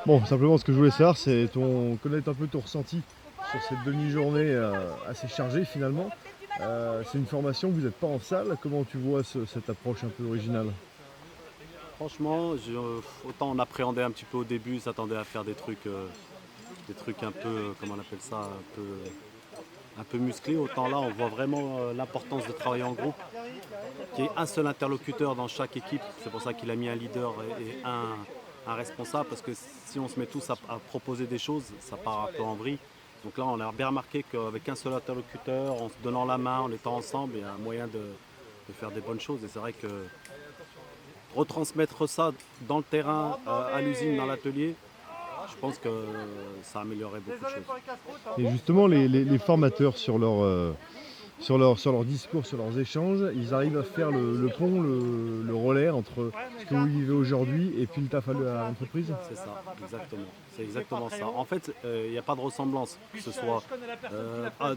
Bon, simplement, ce que je voulais savoir, c'est connaître un peu ton ressenti sur cette demi-journée assez chargée finalement. C'est une formation, vous n'êtes pas en salle. Comment tu vois cette approche un peu originale? Franchement, autant on appréhendait un petit peu au début, s'attendait à faire des trucs un peu, comment on appelle ça, un peu musclés. Autant là, on voit vraiment l'importance de travailler en groupe, qu'il y ait un seul interlocuteur dans chaque équipe. C'est pour ça qu'il a mis un leader et un responsable, parce que si on se met tous à proposer des choses, ça part un peu en vrille. Donc là, on a bien remarqué qu'avec un seul interlocuteur, en se donnant la main, en étant ensemble, il y a un moyen de faire des bonnes choses. Et c'est vrai que retransmettre ça dans le terrain, à l'usine, dans l'atelier, je pense que ça améliorerait beaucoup de choses. Et justement, les formateurs sur leur discours, sur leurs échanges, ils arrivent à faire le pont, le relais entre ce que vous vivez aujourd'hui et puis le taf à l'entreprise? C'est ça, exactement. C'est exactement ça. En fait, il n'y a pas de ressemblance, que ce soit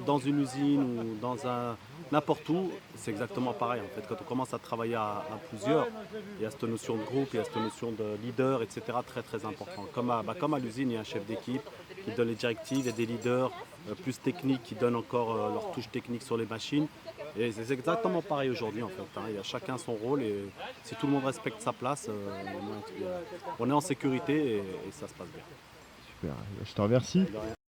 dans une usine ou dans un n'importe où, c'est exactement pareil. En fait, quand on commence à travailler à plusieurs, il y a cette notion de groupe, il y a cette notion de leader, etc. Très très important. Comme à l'usine, il y a un chef d'équipe qui donne les directives, il y a des leaders plus techniques qui donnent encore leur touche technique sur les machines. Et c'est exactement pareil aujourd'hui en fait, hein. Il y a chacun son rôle et si tout le monde respecte sa place, on est en sécurité et ça se passe bien. Super, je te remercie. De rien.